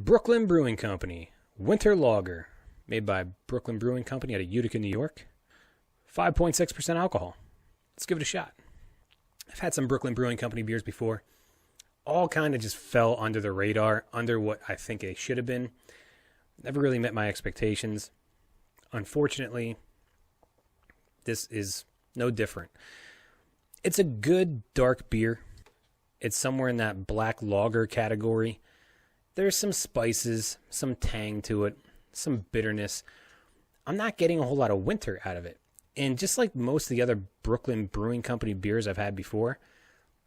Brooklyn Brewing Company Winter Lager, made by Brooklyn Brewing Company out of Utica, New York. 5.6% alcohol. Let's give it a shot. I've had some Brooklyn Brewing Company beers before. All kind of just fell under the radar, under what I think they should have been. Never really met my expectations. Unfortunately, this is no different. It's a good dark beer. It's somewhere in that black lager category. There's some spices, some tang to it, some bitterness. I'm not getting a whole lot of winter out of it. And just like most of the other Brooklyn Brewing Company beers I've had before,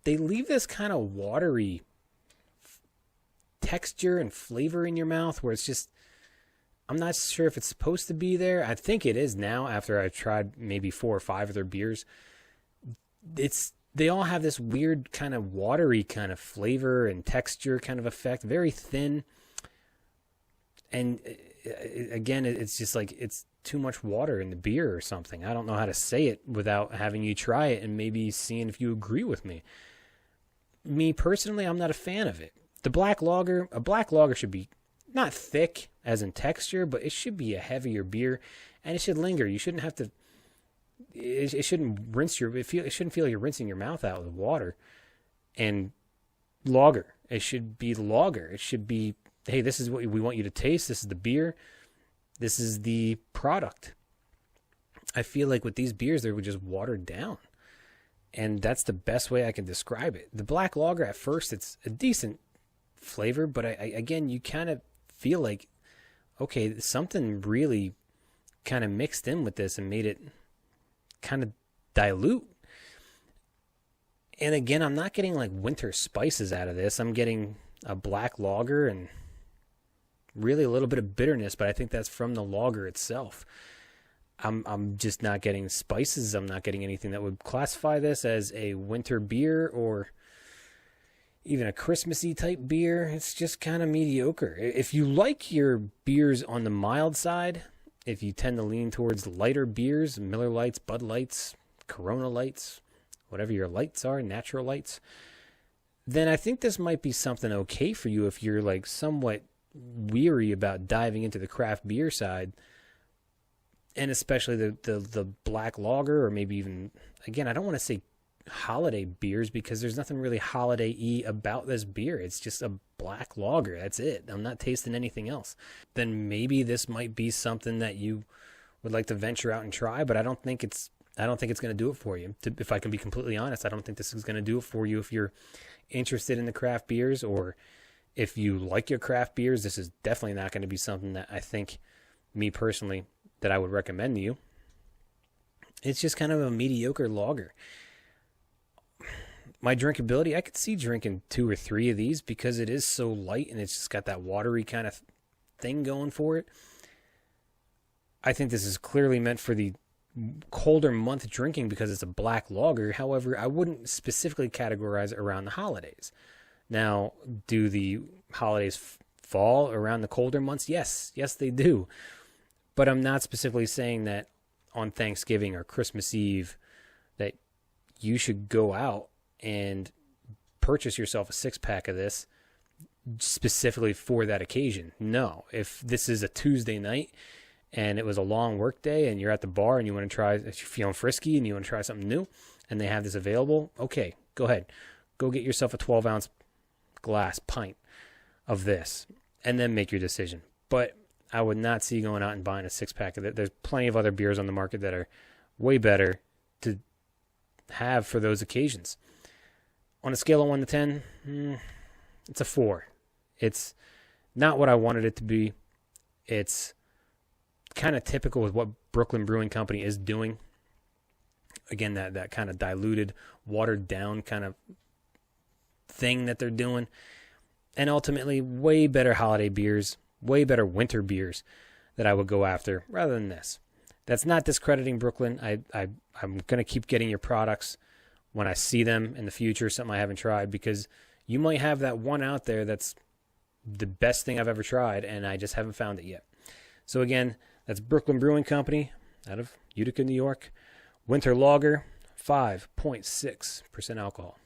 they leave this kind of watery texture and flavor in your mouth where it's just, I'm not sure if it's supposed to be there. I think it is now after I've tried maybe 4 or 5 of their beers. They all have this weird kind of watery kind of flavor and texture kind of effect, very thin. And again, it's just like it's too much water in the beer or something. I don't know how to say it without having you try it and maybe seeing if you agree with me. Me personally, I'm not a fan of it. A black lager should be not thick as in texture, but it should be a heavier beer and it should linger. You shouldn't have to. It shouldn't it shouldn't feel like you're rinsing your mouth out with water. And lager, it should be lager. It should be, hey, this is what we want you to taste. This is the beer. This is the product. I feel like with these beers, they were just watered down. And that's the best way I can describe it. The black lager, at first, it's a decent flavor, but again, you kind of feel like, okay, something really kind of mixed in with this and made it kind of dilute. And again, I'm not getting like winter spices out of this. I'm getting a black lager and really a little bit of bitterness, but I think that's from the lager itself. I'm just not getting spices. I'm not getting anything that would classify this as a winter beer or even a Christmassy type beer. It's just kind of mediocre. If you like your beers on the mild side, if you tend to lean towards lighter beers, Miller Lights, Bud Lights, Corona Lights, whatever your lights are, natural lights, then I think this might be something okay for you if you're like somewhat weary about diving into the craft beer side, and especially the black lager, or maybe even, again, I don't want to say holiday beers because there's nothing really holiday-y about this beer. It's just a black lager. That's it. I'm not tasting anything else. Then maybe this might be something that you would like to venture out and try, but I don't think it's going to do it for you. If I can be completely honest, I don't think this is going to do it for you if you're interested in the craft beers, or if you like your craft beers. This is definitely not going to be something that I think, me personally, that I would recommend to you. It's just kind of a mediocre lager. My drinkability, I could see drinking 2 or 3 of these because it is so light and it's just got that watery kind of thing going for it. I think this is clearly meant for the colder month drinking because it's a black lager. However, I wouldn't specifically categorize it around the holidays. Now, do the holidays fall around the colder months? Yes, they do. But I'm not specifically saying that on Thanksgiving or Christmas Eve that you should go out and purchase yourself a 6-pack of this specifically for that occasion. No, if this is a Tuesday night and it was a long work day and you're at the bar and you want to try, if you're feeling frisky and you want to try something new and they have this available, okay, go ahead. Go get yourself a 12-ounce pint of this and then make your decision. But I would not see you going out and buying a 6-pack of it. There's plenty of other beers on the market that are way better to have for those occasions. On a scale of 1 to 10, it's a 4. It's not what I wanted it to be. It's kind of typical with what Brooklyn Brewing Company is doing. Again, that kind of diluted, watered down kind of thing that they're doing. And ultimately, way better holiday beers, way better winter beers that I would go after rather than this. That's not discrediting Brooklyn. I'm going to keep getting your products when I see them in the future, something I haven't tried, because you might have that one out there that's the best thing I've ever tried, and I just haven't found it yet. So again, that's Brooklyn Brewing Company out of Utica, New York. Winter Lager, 5.6% alcohol.